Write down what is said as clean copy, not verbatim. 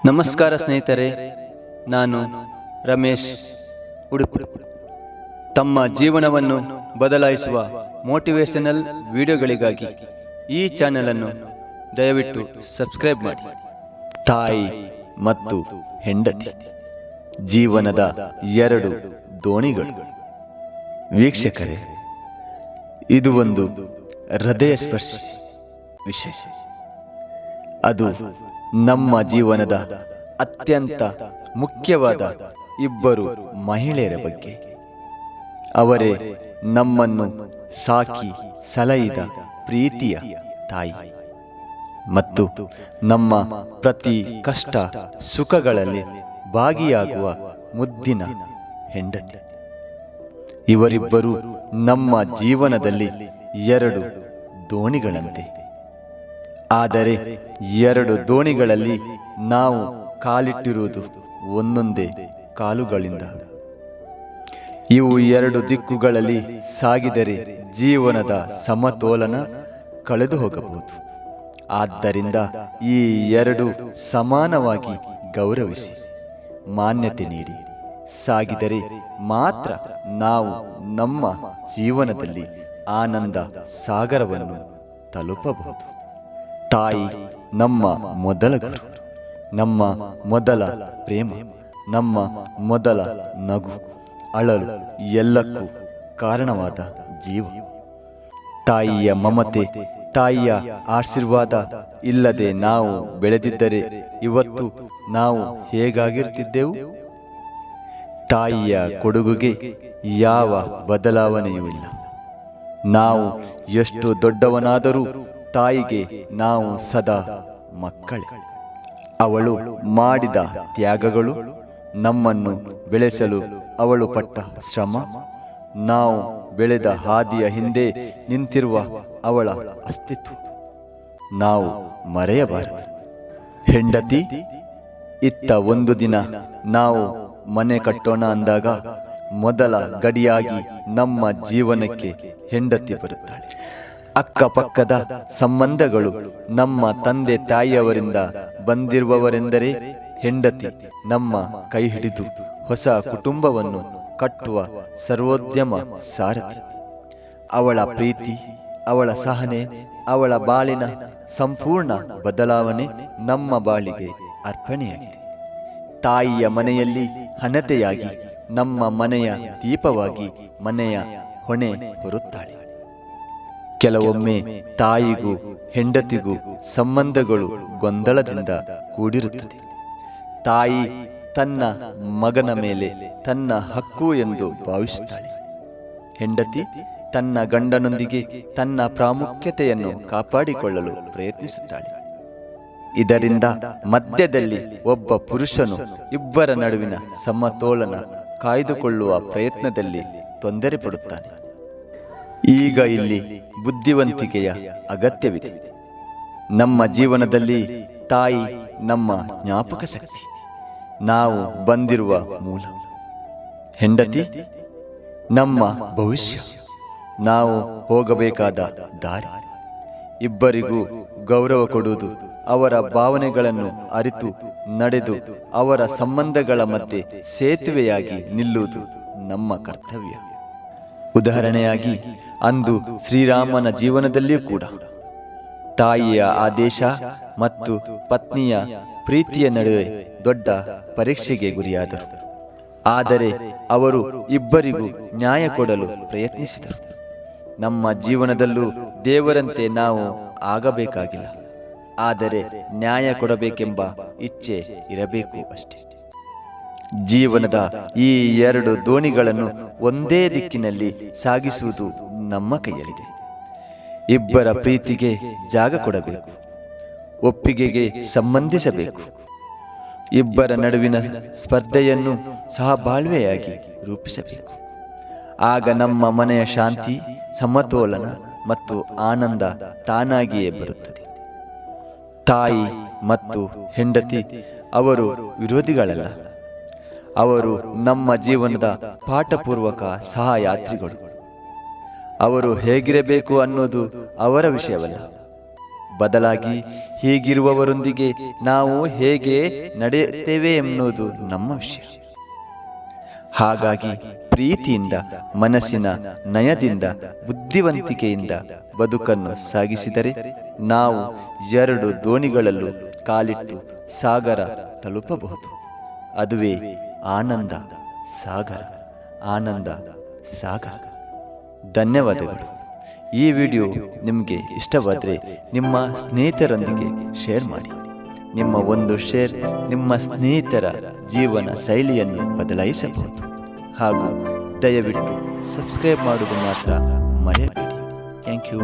ನಮಸ್ಕಾರ ಸ್ನೇಹಿತರೆ, ನಾನು ರಮೇಶ್ ಉಡುಪಿ. ತಮ್ಮ ಜೀವನವನ್ನು ಬದಲಾಯಿಸುವ ಮೋಟಿವೇಶನಲ್ ವಿಡಿಯೋಗಳಿಗಾಗಿ ಈ ಚಾನೆಲ್ ಅನ್ನು ದಯವಿಟ್ಟು ಸಬ್ಸ್ಕ್ರೈಬ್ ಮಾಡಿ. ತಾಯಿ ಮತ್ತು ಹೆಂಡತಿ ಜೀವನದ ಎರಡು ದೋಣಿಗಳು. ವೀಕ್ಷಕರೇ, ಇದು ಒಂದು ಹೃದಯ ಸ್ಪರ್ಶಿ ವಿಷಯ. ಅದು ನಮ್ಮ ಜೀವನದ ಅತ್ಯಂತ ಮುಖ್ಯವಾದ ಇಬ್ಬರು ಮಹಿಳೆಯರ ಬಗ್ಗೆ. ಅವರೇ ನಮ್ಮನ್ನು ಸಾಕಿ ಸಲಹಿದ ಪ್ರೀತಿಯ ತಾಯಿ ಮತ್ತು ನಮ್ಮ ಪ್ರತಿ ಕಷ್ಟ ಸುಖಗಳಲ್ಲಿ ಭಾಗಿಯಾಗುವ ಮುದ್ದಿನ ಹೆಂಡತಿ. ಇವರಿಬ್ಬರು ನಮ್ಮ ಜೀವನದಲ್ಲಿ ಎರಡು ದೋಣಿಗಳಂತೆ. ಆದರೆ ಎರಡು ದೋಣಿಗಳಲ್ಲಿ ನಾವು ಕಾಲಿಟ್ಟಿರುವುದು ಒಂದೊಂದೇ ಕಾಲುಗಳಿಂದ. ಇವು ಎರಡು ದಿಕ್ಕುಗಳಲ್ಲಿ ಸಾಗಿದರೆ ಜೀವನದ ಸಮತೋಲನ ಕಳೆದು ಹೋಗಬಹುದು. ಆದ್ದರಿಂದ ಈ ಎರಡು ಸಮಾನವಾಗಿ ಗೌರವಿಸಿ ಮಾನ್ಯತೆ ನೀಡಿ ಸಾಗಿದರೆ ಮಾತ್ರ ನಾವು ನಮ್ಮ ಜೀವನದಲ್ಲಿ ಆನಂದ ಸಾಗರವನ್ನು ತಲುಪಬಹುದು. ತಾಯಿ ನಮ್ಮ ಮೊದಲ ಗುರು, ನಮ್ಮ ಮೊದಲ ಪ್ರೇಮ, ನಮ್ಮ ಮೊದಲ ನಗು, ಅಳಲು, ಎಲ್ಲಕ್ಕೂ ಕಾರಣವಾದ ಜೀವ. ತಾಯಿಯ ಮಮತೆ, ತಾಯಿಯ ಆಶೀರ್ವಾದ ಇಲ್ಲದೆ ನಾವು ಬೆಳೆದಿದ್ದರೆ ಇವತ್ತು ನಾವು ಹೇಗಾಗಿರ್ತಿದ್ದೆವು? ತಾಯಿಯ ಕೊಡುಗೆಗೆ ಯಾವ ಬದಲಾವಣೆಯೂ ಇಲ್ಲ. ನಾವು ಎಷ್ಟು ದೊಡ್ಡವನಾದರೂ ತಾಯಿಗೆ ನಾವು ಸದಾ ಮಕ್ಕಳೇ. ಅವಳು ಮಾಡಿದ ತ್ಯಾಗಗಳು, ನಮ್ಮನ್ನು ಬೆಳೆಸಲು ಅವಳು ಪಟ್ಟ ಶ್ರಮ, ನಾವು ಬೆಳೆದ ಹಾದಿಯ ಹಿಂದೆ ನಿಂತಿರುವ ಅವಳ ಅಸ್ತಿತ್ವ ನಾವು ಮರೆಯಬಾರದು. ಹೆಂಡತಿ ಇತ್ತ ಒಂದು ದಿನ ನಾವು ಮನೆ ಕಟ್ಟೋಣ ಅಂದಾಗ ಮೊದಲ ಗಡಿಯಾಗಿ ನಮ್ಮ ಜೀವನಕ್ಕೆ ಹೆಂಡತಿ ಬರುತ್ತಾಳೆ. ಅಕ್ಕಪಕ್ಕದ ಸಂಬಂಧಗಳು ನಮ್ಮ ತಂದೆ ತಾಯಿಯವರಿಂದ ಬಂದಿರುವವರೆಂದರೆ ಹೆಂಡತಿ ನಮ್ಮ ಕೈ ಹಿಡಿದು ಹೊಸ ಕುಟುಂಬವನ್ನು ಕಟ್ಟುವ ಸರ್ವೋದ್ಯಮ ಸಾರಥಿ. ಅವಳ ಪ್ರೀತಿ, ಅವಳ ಸಹನೆ, ಅವಳ ಬಾಳಿನ ಸಂಪೂರ್ಣ ಬದಲಾವಣೆ ನಮ್ಮ ಬಾಳಿಗೆ ಅರ್ಪಣೆಯಾಗಿದೆ. ತಾಯಿಯ ಮನೆಯಲ್ಲಿ ಹಣತೆಯಾಗಿ ನಮ್ಮ ಮನೆಯ ದೀಪವಾಗಿ ಮನೆಯ ಹೊಣೆ ಹೊರುತ್ತಾಳೆ. ಕೆಲವೊಮ್ಮೆ ತಾಯಿಗೂ ಹೆಂಡತಿಗೂ ಸಂಬಂಧಗಳು ಗೊಂದಲದಿಂದ ಕೂಡಿರುತ್ತದೆ. ತಾಯಿ ತನ್ನ ಮಗನ ಮೇಲೆ ತನ್ನ ಹಕ್ಕು ಎಂದು ಭಾವಿಸುತ್ತಾಳೆ. ಹೆಂಡತಿ ತನ್ನ ಗಂಡನೊಂದಿಗೆ ತನ್ನ ಪ್ರಾಮುಖ್ಯತೆಯನ್ನು ಕಾಪಾಡಿಕೊಳ್ಳಲು ಪ್ರಯತ್ನಿಸುತ್ತಾಳೆ. ಇದರಿಂದ ಮಧ್ಯದಲ್ಲಿ ಒಬ್ಬ ಪುರುಷನು ಇಬ್ಬರ ನಡುವಿನ ಸಮತೋಲನ ಕಾಯ್ದುಕೊಳ್ಳುವ ಪ್ರಯತ್ನದಲ್ಲಿ ತೊಂದರೆ ಪಡುತ್ತಾನೆ. ಈಗ ಇಲ್ಲಿ ಬುದ್ಧಿವಂತಿಕೆಯ ಅಗತ್ಯವಿದೆ. ನಮ್ಮ ಜೀವನದಲ್ಲಿ ತಾಯಿ ನಮ್ಮ ಜ್ಞಾಪಕ ಶಕ್ತಿ, ನಾವು ಬಂದಿರುವ ಮೂಲ. ಹೆಂಡತಿ ನಮ್ಮ ಭವಿಷ್ಯ, ನಾವು ಹೋಗಬೇಕಾದ ದಾರಿ. ಇಬ್ಬರಿಗೂ ಗೌರವ ಕೊಡುವುದು, ಅವರ ಭಾವನೆಗಳನ್ನು ಅರಿತು ನಡೆದು ಅವರ ಸಂಬಂಧಗಳ ಮಧ್ಯೆ ಸೇತುವೆಯಾಗಿ ನಿಲ್ಲುವುದು ನಮ್ಮ ಕರ್ತವ್ಯ. ಉದಾಹರಣೆಯಾಗಿ ಅಂದು ಶ್ರೀರಾಮನ ಜೀವನದಲ್ಲಿಯೂ ಕೂಡ ತಾಯಿಯ ಆದೇಶ ಮತ್ತು ಪತ್ನಿಯ ಪ್ರೀತಿಯ ನಡುವೆ ದೊಡ್ಡ ಪರೀಕ್ಷೆಗೆ ಗುರಿಯಾದರು. ಆದರೆ ಅವರು ಇಬ್ಬರಿಗೂ ನ್ಯಾಯ ಕೊಡಲು ಪ್ರಯತ್ನಿಸಿದರು. ನಮ್ಮ ಜೀವನದಲ್ಲೂ ದೇವರಂತೆ ನಾವು ಆಗಬೇಕಾಗಿಲ್ಲ, ಆದರೆ ನ್ಯಾಯ ಕೊಡಬೇಕೆಂಬ ಇಚ್ಛೆ ಇರಬೇಕು ಅಷ್ಟೇ. ಜೀವನದ ಈ ಎರಡು ದೋಣಿಗಳನ್ನು ಒಂದೇ ದಿಕ್ಕಿನಲ್ಲಿ ಸಾಗಿಸುವುದು ನಮ್ಮ ಕೈಯಲ್ಲಿದೆ. ಇಬ್ಬರ ಪ್ರೀತಿಗೆ ಜಾಗ ಕೊಡಬೇಕು, ಒಪ್ಪಿಗೆಗೆ ಸಂಬಂಧಿಸಬೇಕು. ಇಬ್ಬರ ನಡುವಿನ ಸ್ಪರ್ಧೆಯನ್ನು ಸಹಬಾಳ್ವೆಯಾಗಿ ರೂಪಿಸಬೇಕು. ಆಗ ನಮ್ಮ ಮನೆಯ ಶಾಂತಿ, ಸಮತೋಲನ ಮತ್ತು ಆನಂದ ತಾನಾಗಿಯೇ ಬರುತ್ತದೆ. ತಾಯಿ ಮತ್ತು ಹೆಂಡತಿ ಅವರು ವಿರೋಧಿಗಳಲ್ಲ, ಅವರು ನಮ್ಮ ಜೀವನದ ಪಾಠಪೂರ್ವಕ ಸಹಯಾತ್ರಿಗಳು. ಅವರು ಹೇಗಿರಬೇಕು ಅನ್ನೋದು ಅವರ ವಿಷಯವಲ್ಲ, ಬದಲಾಗಿ ಹೀಗಿರುವವರೊಂದಿಗೆ ನಾವು ಹೇಗೆ ನಡೆಯುತ್ತೇವೆ ಎನ್ನುವುದು ನಮ್ಮ ವಿಷಯ. ಹಾಗಾಗಿ ಪ್ರೀತಿಯಿಂದ, ಮನಸ್ಸಿನ ನಯದಿಂದ, ಬುದ್ಧಿವಂತಿಕೆಯಿಂದ ಬದುಕನ್ನು ಸಾಗಿಸಿದರೆ ನಾವು 2 ದೋಣಿಗಳಲ್ಲೂ ಕಾಲಿಟ್ಟು ಸಾಗರ ತಲುಪಬಹುದು. ಅದುವೇ ಆನಂದ ಸಾಗರ. ಆನಂದ ಸಾಗರ. ಧನ್ಯವಾದಗಳು. ಈ ವಿಡಿಯೋ ನಿಮಗೆ ಇಷ್ಟವಾದರೆ ನಿಮ್ಮ ಸ್ನೇಹಿತರೊಂದಿಗೆ ಶೇರ್ ಮಾಡಿ. ನಿಮ್ಮ ಒಂದು ಶೇರ್ ನಿಮ್ಮ ಸ್ನೇಹಿತರ ಜೀವನ ಶೈಲಿಯನ್ನು ಬದಲಾಯಿಸಬಹುದು. ಹಾಗೂ ದಯವಿಟ್ಟು ಸಬ್ಸ್ಕ್ರೈಬ್ ಮಾಡುವುದು ಮಾತ್ರ ಮರೆಯಬೇಡಿ. Thank you.